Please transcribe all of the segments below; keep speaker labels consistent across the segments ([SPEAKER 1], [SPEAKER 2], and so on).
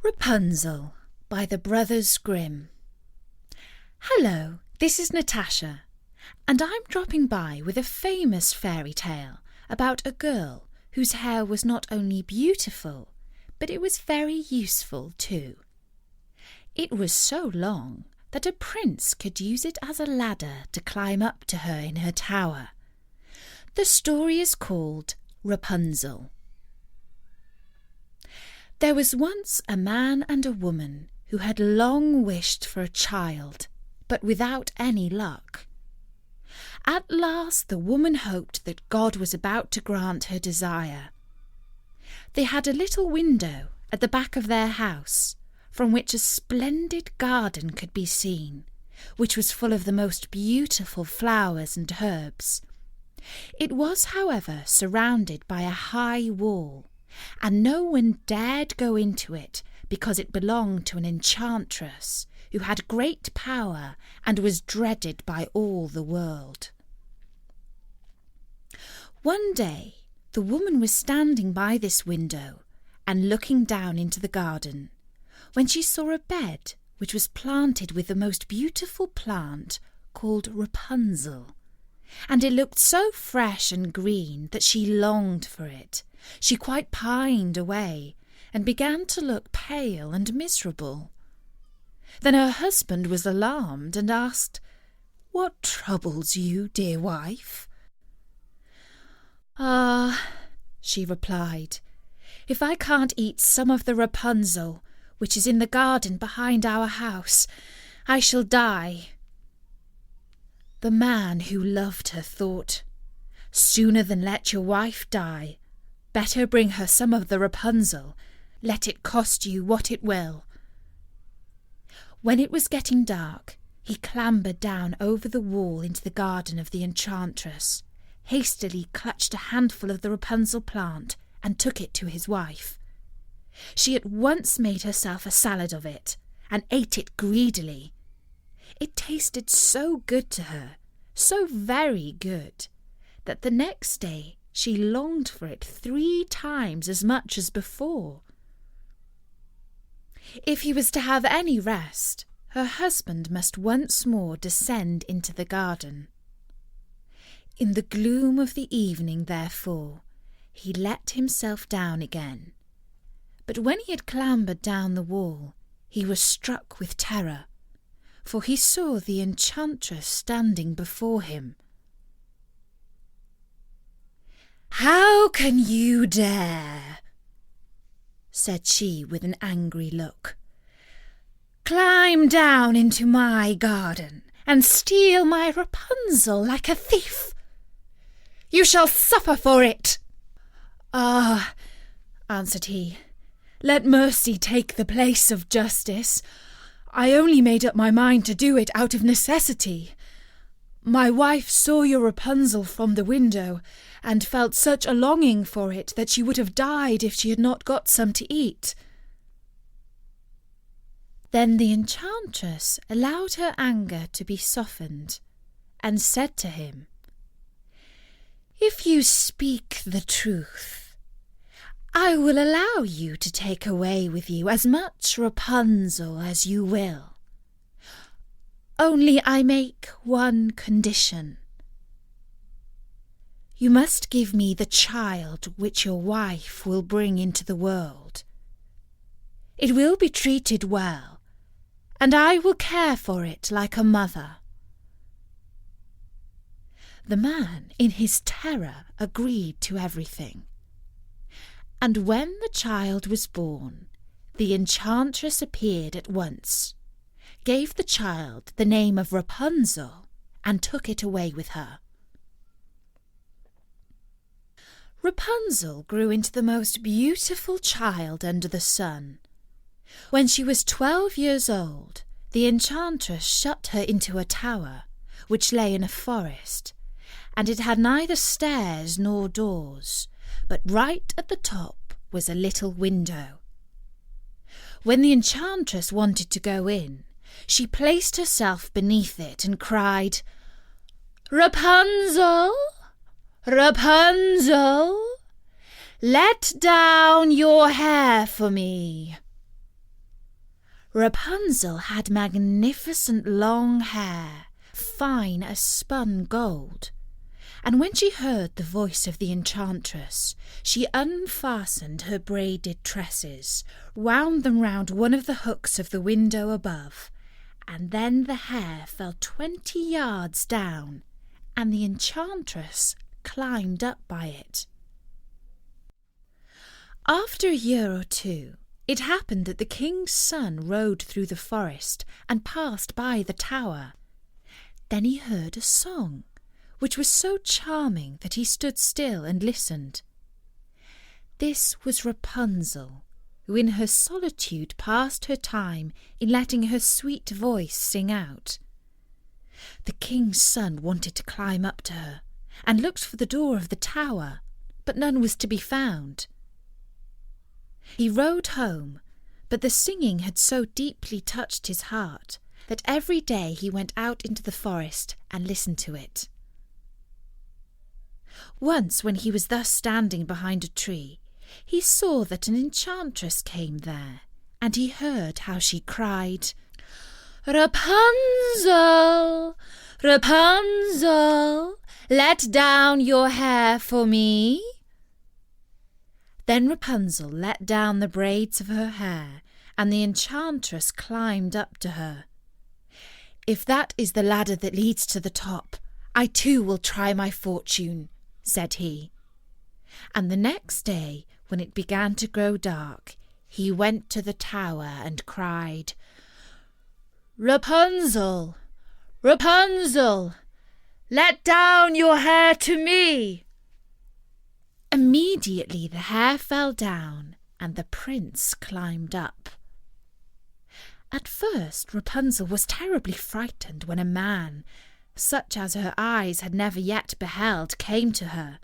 [SPEAKER 1] Rapunzel by the Brothers Grimm. Hello, this is Natasha, and I'm dropping by with a famous fairy tale about a girl whose hair was not only beautiful, but it was very useful too. It was so long that a prince could use it as a ladder to climb up to her in her tower. The story is called Rapunzel. There was once a man and a woman who had long wished for a child, but without any luck. At last the woman hoped that God was about to grant her desire. They had a little window at the back of their house, from which a splendid garden could be seen, which was full of the most beautiful flowers and herbs. It was, however, surrounded by a high wall, and no one dared go into it because it belonged to an enchantress who had great power and was dreaded by all the world. One day the woman was standing by this window and looking down into the garden when she saw a bed which was planted with the most beautiful plant called Rapunzel, and it looked so fresh and green that she longed for it. She quite pined away and began to look pale and miserable. Then her husband was alarmed and asked, "What troubles you, dear wife?" "Ah," she replied, "if I can't eat some of the Rapunzel, which is in the garden behind our house, I shall die." The man who loved her thought, "Sooner than let your wife die, better bring her some of the Rapunzel, let it cost you what it will." When it was getting dark, he clambered down over the wall into the garden of the enchantress, hastily clutched a handful of the Rapunzel plant and took it to his wife. She at once made herself a salad of it and ate it greedily. It tasted so good to her, so very good, that the next day she longed for it 3 times as much as before. If he was to have any rest, her husband must once more descend into the garden. In the gloom of the evening, therefore, he let himself down again. But when he had clambered down the wall, he was struck with terror, for he saw the enchantress standing before him. "How can you dare," said she with an angry look, "climb down into my garden and steal my Rapunzel like a thief? You shall suffer for it." "Ah," answered he, "let mercy take the place of justice. I only made up my mind to do it out of necessity. My wife saw your Rapunzel from the window and felt such a longing for it that she would have died if she had not got some to eat." Then the enchantress allowed her anger to be softened and said to him, "If you speak the truth, I will allow you to take away with you as much Rapunzel as you will. Only I make one condition. You must give me the child which your wife will bring into the world. It will be treated well, and I will care for it like a mother." The man, in his terror, agreed to everything. And when the child was born, the enchantress appeared at once, gave the child the name of Rapunzel, and took it away with her. Rapunzel grew into the most beautiful child under the sun. When she was 12 years old, the enchantress shut her into a tower, which lay in a forest, and it had neither stairs nor doors, but right at the top was a little window. When the enchantress wanted to go in, she placed herself beneath it and cried, "Rapunzel, Rapunzel, let down your hair for me." Rapunzel had magnificent long hair, fine as spun gold, and when she heard the voice of the enchantress, she unfastened her braided tresses, wound them round one of the hooks of the window above, and then the hair fell 20 yards down, and the enchantress climbed up by it. After a year or two, it happened that the king's son rode through the forest and passed by the tower. Then he heard a song, which was so charming that he stood still and listened. This was Rapunzel, who in her solitude passed her time in letting her sweet voice sing out. The king's son wanted to climb up to her, and looked for the door of the tower, but none was to be found. He rode home, but the singing had so deeply touched his heart that every day he went out into the forest and listened to it. Once, when he was thus standing behind a tree, he saw that an enchantress came there, and he heard how she cried, "Rapunzel, Rapunzel, let down your hair for me." Then Rapunzel let down the braids of her hair, and the enchantress climbed up to her. "If that is the ladder that leads to the top, I too will try my fortune," said he. And the next day, when it began to grow dark, he went to the tower and cried, "Rapunzel, Rapunzel, let down your hair to me." Immediately the hair fell down, and the prince climbed up. At first Rapunzel was terribly frightened when a man, such as her eyes had never yet beheld, came to her.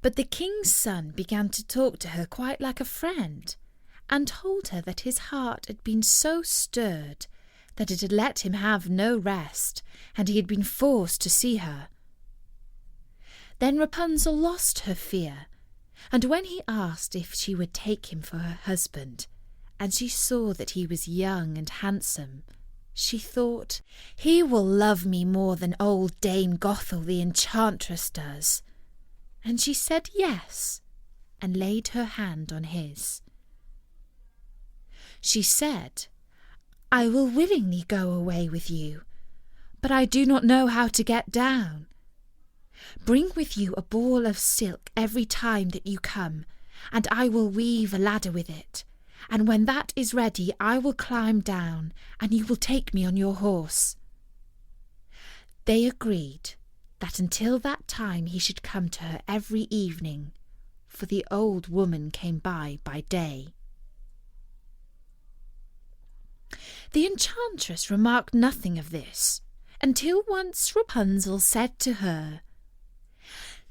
[SPEAKER 1] But the king's son began to talk to her quite like a friend, and told her that his heart had been so stirred that it had let him have no rest, and he had been forced to see her. Then Rapunzel lost her fear, and when he asked if she would take him for her husband, and she saw that he was young and handsome, she thought, "He will love me more than old Dame Gothel the enchantress does." And she said yes, and laid her hand on his. She said, "I will willingly go away with you, but I do not know how to get down. Bring with you a ball of silk every time that you come, and I will weave a ladder with it, and when that is ready I will climb down, and you will take me on your horse." They agreed that until that time he should come to her every evening, for the old woman came by day. The enchantress remarked nothing of this, until once Rapunzel said to her,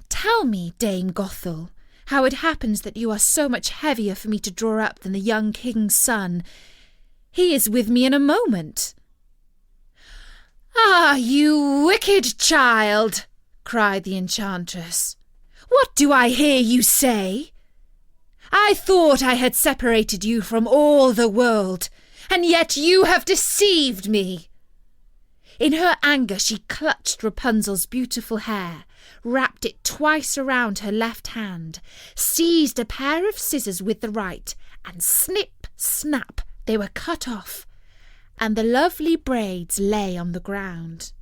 [SPEAKER 1] "Tell me, Dame Gothel, how it happens that you are so much heavier for me to draw up than the young king's son. He is with me in a moment." "Ah, you wicked child!" cried the enchantress. "What do I hear you say? I thought I had separated you from all the world, and yet you have deceived me." In her anger she clutched Rapunzel's beautiful hair, wrapped it twice around her left hand, seized a pair of scissors with the right, and snip, snap, they were cut off, and the lovely braids lay on the ground.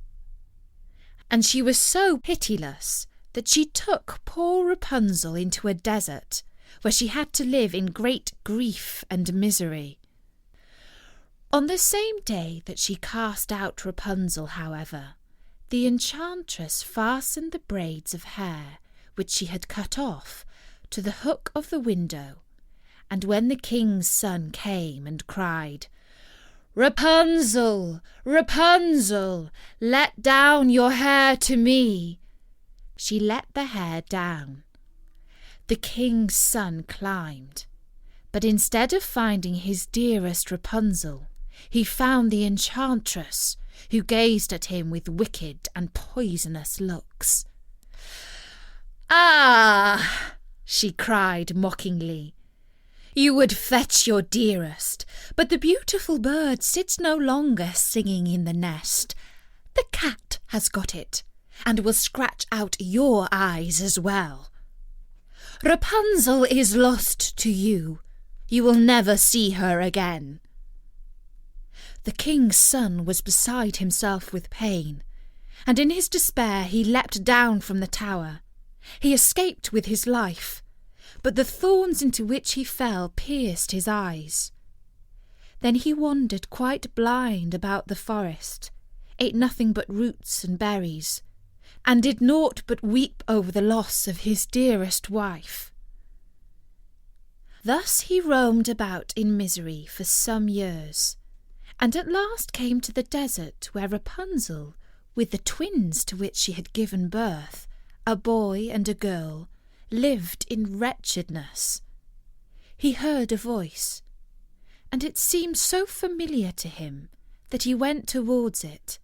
[SPEAKER 1] And she was so pitiless that she took poor Rapunzel into a desert, where she had to live in great grief and misery. On the same day that she cast out Rapunzel, however, the enchantress fastened the braids of hair, which she had cut off, to the hook of the window, and when the king's son came and cried, "Rapunzel, Rapunzel, let down your hair to me," she let the hair down. The king's son climbed, but instead of finding his dearest Rapunzel, he found the enchantress, who gazed at him with wicked and poisonous looks. "Ah!" she cried mockingly, You would fetch your dearest, but the beautiful bird sits no longer singing in the nest. The cat has got it, and will scratch out your eyes as well. Rapunzel is lost to you. You will never see her again." The king's son was beside himself with pain, and in his despair he leapt down from the tower. He escaped with his life, but the thorns into which he fell pierced his eyes. Then he wandered quite blind about the forest, ate nothing but roots and berries, and did naught but weep over the loss of his dearest wife. Thus he roamed about in misery for some years, and at last came to the desert where Rapunzel, with the twins to which she had given birth, a boy and a girl, lived in wretchedness. He heard a voice, and it seemed so familiar to him that he went towards it.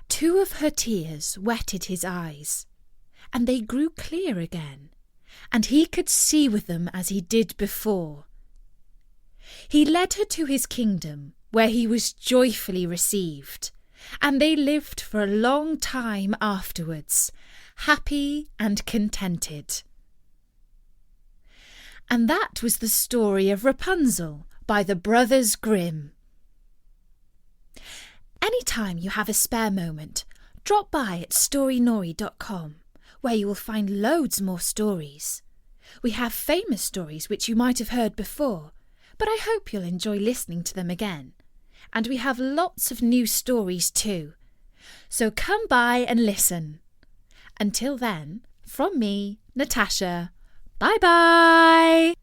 [SPEAKER 1] 2 of her tears wetted his eyes, and they grew clear again, and he could see with them as he did before. He led her to his kingdom, where he was joyfully received, and they lived for a long time afterwards, happy and contented. And that was the story of Rapunzel by the Brothers Grimm. Any time you have a spare moment, drop by at storynori.com, where you will find loads more stories. We have famous stories which you might have heard before, but I hope you'll enjoy listening to them again. And we have lots of new stories too. So come by and listen. Until then, from me, Natasha, bye-bye!